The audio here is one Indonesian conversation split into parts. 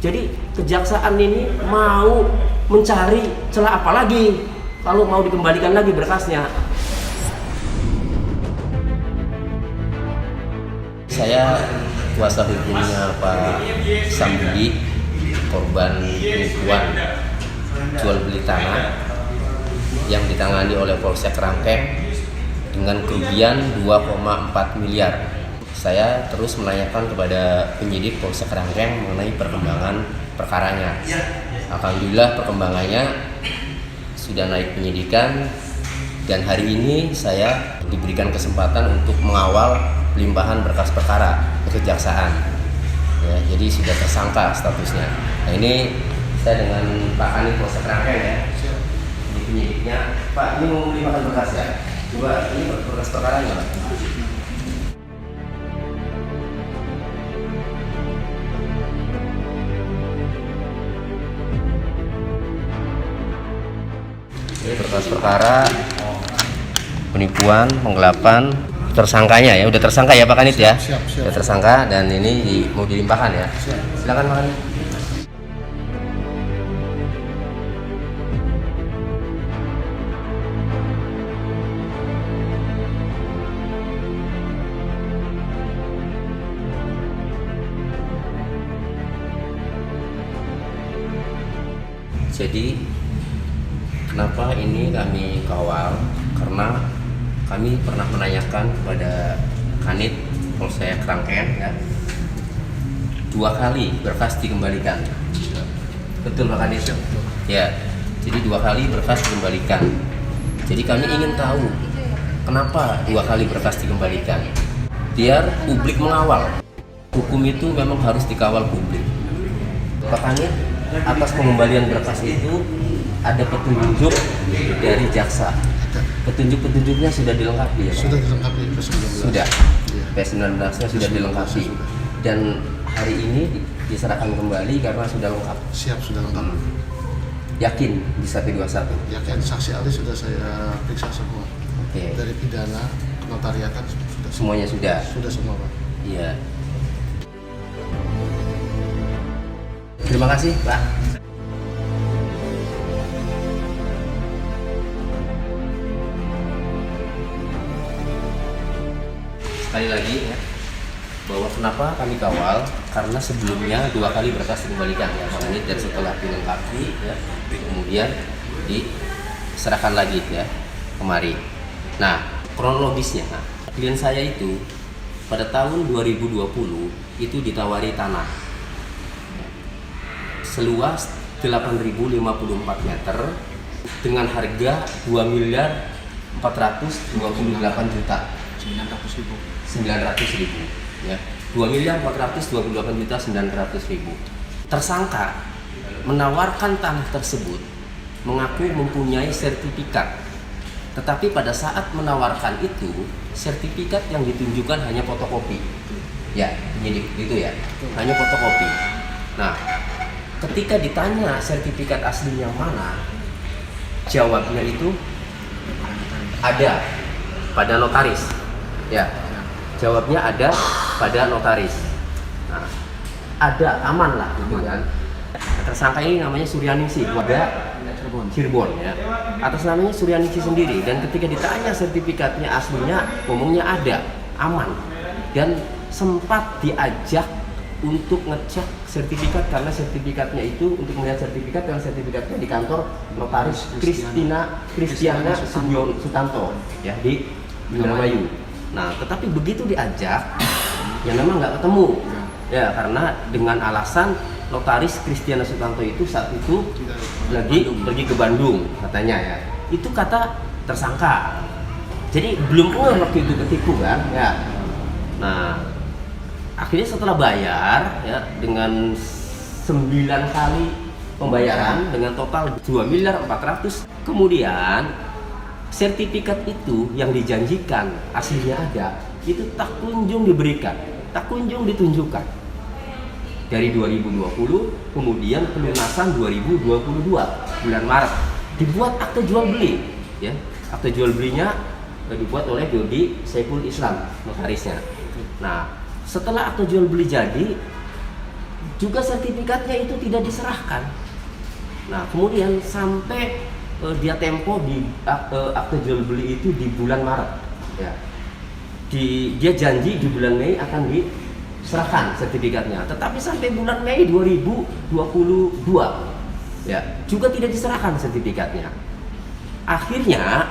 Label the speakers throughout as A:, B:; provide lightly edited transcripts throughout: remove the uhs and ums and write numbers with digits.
A: Jadi kejaksaan ini mau mencari celah apa lagi kalau mau dikembalikan lagi berkasnya.
B: Saya kuasa hukumnya Pak Sambudi, korban penipuan jual beli tanah yang ditangani oleh Polsek Rangkeng dengan kerugian 2,4 miliar. Saya terus menanyakan kepada penyidik Polsek Rangkeng mengenai perkembangan perkaranya. Alhamdulillah perkembangannya sudah naik penyidikan dan hari ini saya diberikan kesempatan untuk mengawal limpahan berkas perkara ke kejaksaan. Ya, jadi sudah tersangka statusnya. Nah ini saya dengan Pak Kanit Polsek Rangkeng ya. Ini penyidiknya. Pak, ini mau melimpahkan berkas ya? Coba ini berkas perkaranya Pak. Ini berkas perkara penipuan, penggelapan, tersangkanya ya, udah tersangka ya Pak Kanit ya?
C: Siap.
B: Udah tersangka dan ini mau dilimpahkan ya? Silakan Pak Kanit. Jadi kenapa ini kami kawal? Karena kami pernah menanyakan kepada Kanit Polsek Rangkeng ya, 2 kali berkas dikembalikan. Betul Pak Kanit? Ya, jadi 2 kali berkas dikembalikan. Jadi kami ingin tahu kenapa 2 kali berkas dikembalikan. Biar publik mengawal. Hukum itu memang harus dikawal publik. Pak Kanit, atas pengembalian berkas itu ada petunjuk dari jaksa. Petunjuk-petunjuknya sudah dilengkapi ya Pak?
C: Sudah dilengkapi P19.
B: Sudah.
C: Ya.
B: P19-nya sudah dilengkapi.
C: Sudah.
B: Dan hari ini diserahkan kembali karena sudah lengkap.
C: Siap, sudah lengkap.
B: Yakin bisa P21?
C: Yakin saksi ahli sudah saya periksa semua.
B: Oke.
C: Dari pidana, notariatan sudah
B: Semuanya sudah?
C: Sudah semua Pak.
B: Iya. Terima kasih Pak. Sekali lagi ya, bahwa kenapa kami kawal, karena sebelumnya 2 kali berkas dikembalikan ya Pak Kanit, dan setelah dilengkapi ya, kemudian diserahkan lagi ya kemari. Nah kronologisnya, klien saya itu pada tahun 2020 itu ditawari tanah seluas 8.054 meter dengan harga 2.428.900.000 ya, 2.428.900.000. Tersangka menawarkan tanah tersebut mengaku mempunyai sertifikat, tetapi pada saat menawarkan itu sertifikat yang ditunjukkan hanya fotokopi ya, penyidik gitu ya, hanya fotokopi. Nah ketika ditanya sertifikat aslinya mana, jawabnya itu ada pada notaris ya, jawabnya ada pada notaris. Nah, ada aman lah gitu kan. Tersangka ini namanya Suryaningsih, warga Cirebon ya, atas namanya Suryaningsih sendiri. Dan ketika ditanya sertifikatnya aslinya, ngomongnya ada, aman, dan sempat diajak untuk ngecek sertifikat karena sertifikatnya itu, untuk melihat sertifikat karena sertifikatnya di kantor notaris Kristiana Sutanto ya di Indramayu. Nah tetapi begitu diajak ya memang nggak ketemu ya, karena dengan alasan notaris Kristiana Sutanto itu saat itu lagi pergi ke Bandung katanya ya, itu kata tersangka. Jadi belum waktu itu ketipu kan ya. Nah akhirnya setelah bayar ya dengan 9 kali pembayaran dengan total 2.400.000, kemudian sertifikat itu yang dijanjikan aslinya ada, itu tak kunjung diberikan, tak kunjung ditunjukkan. Dari 2020 kemudian pelunasan 2022 bulan Maret dibuat akte jual beli ya, akte jual belinya dibuat oleh Dodi Saiful Islam notarisnya. Nah setelah akte jual beli jadi, juga sertifikatnya itu tidak diserahkan. Nah, kemudian sampai dia tempo di akte jual beli itu di bulan Maret, ya. Dia janji di bulan Mei akan diserahkan sertifikatnya, tetapi sampai bulan Mei 2022, ya, juga tidak diserahkan sertifikatnya. Akhirnya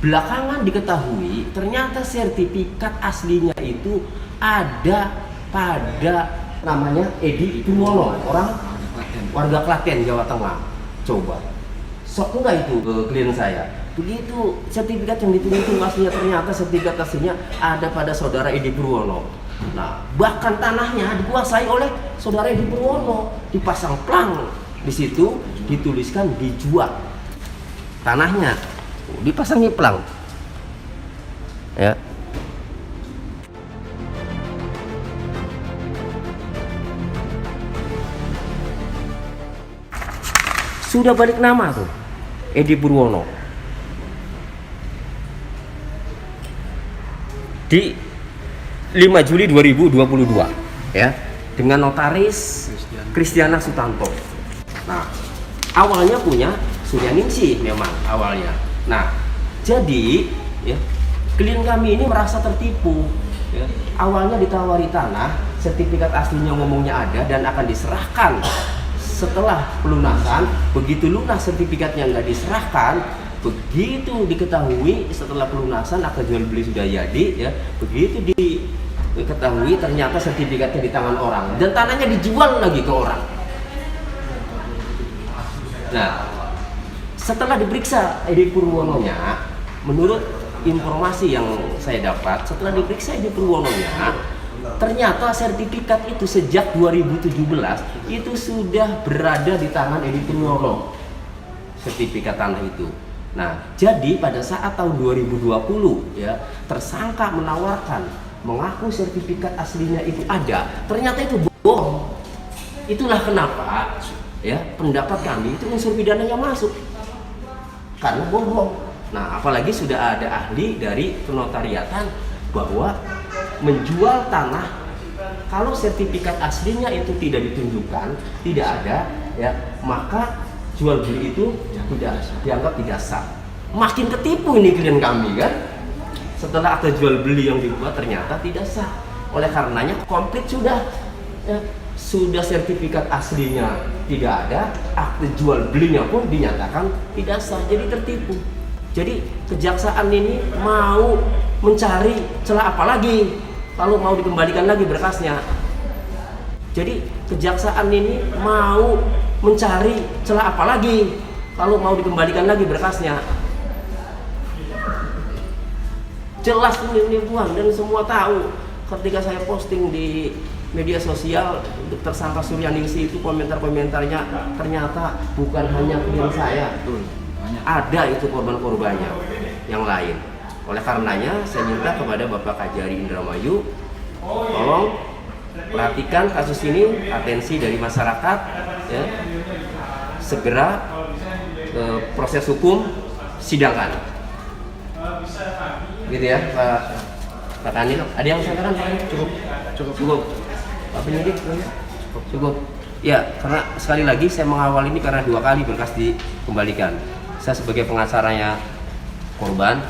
B: belakangan diketahui ternyata sertifikat aslinya itu ada pada namanya Edi Purwono, orang warga Klaten, Jawa Tengah. Coba, sok enggak itu klien saya. Begitu sertifikat yang ditulis aslinya, ternyata sertifikat aslinya ada pada saudara Edi Purwono. Nah, bahkan tanahnya dikuasai oleh saudara Edi Purwono, dipasang plang di situ, dituliskan dijual tanahnya, dipasangi plang, ya. Sudah balik nama tuh Edi Purwono di 5 Juli 2022, ya, dengan notaris Kristiana Sutanto. Nah, awalnya punya Suryaningsih memang awalnya. Nah, jadi ya, klien kami ini merasa tertipu, ya. Awalnya ditawari tanah, sertifikat aslinya ngomongnya ada dan akan diserahkan setelah pelunasan. Begitu lunas sertifikatnya nggak diserahkan, begitu diketahui setelah pelunasan akte jual beli sudah jadi, ya, begitu diketahui ternyata sertifikatnya di tangan orang dan tanahnya dijual lagi ke orang. Nah, setelah diperiksa Edi Purwono-nya, menurut informasi yang saya dapat, setelah diperiksa Edi Purwono-nya, ternyata sertifikat itu sejak 2017 itu sudah berada di tangan Edi Purwono, sertifikat tanah itu. Nah, jadi pada saat tahun 2020, ya, tersangka menawarkan, mengaku sertifikat aslinya itu ada, ternyata itu bohong. Itulah kenapa, ya, pendapat kami itu unsur pidananya masuk karena bohong. Nah, apalagi sudah ada ahli dari penotariatan bahwa menjual tanah kalau sertifikat aslinya itu tidak ditunjukkan, tidak ada, ya, maka jual beli itu tidak dianggap tidak sah. Makin ketipu ini klien kami, kan? Setelah akte jual beli yang dibuat ternyata tidak sah. Oleh karenanya komplit sudah, ya, sudah sertifikat aslinya tidak ada, akte jual belinya pun dinyatakan tidak sah. Jadi tertipu. Jadi kejaksaan ini mau mencari celah apa lagi kalau mau dikembalikan lagi berkasnya. Jadi kejaksaan ini mau mencari celah apa lagi kalau mau dikembalikan lagi berkasnya. Jelas penipuan dan semua tahu. Ketika saya posting di media sosial untuk tersangka Suryaningsih itu, komentar-komentarnya ternyata bukan hanya klien saya, ada itu korban-korbannya yang lain. Oleh karenanya saya minta kepada Bapak Kajari Indramayu, tolong perhatikan kasus ini, atensi dari masyarakat, ya, segera proses hukum sidangkan, gitu ya, Pak Kanil. Ada yang saya katakan cukup Pak penyidik, cukup. Ya, karena sekali lagi saya mengawal ini karena 2 kali berkas dikembalikan. Saya sebagai pengacaranya korban,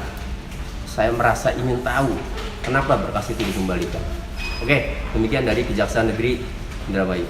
B: saya merasa ingin tahu kenapa berkas itu dikembalikan. Oke, demikian dari Kejaksaan Negeri Indramayu.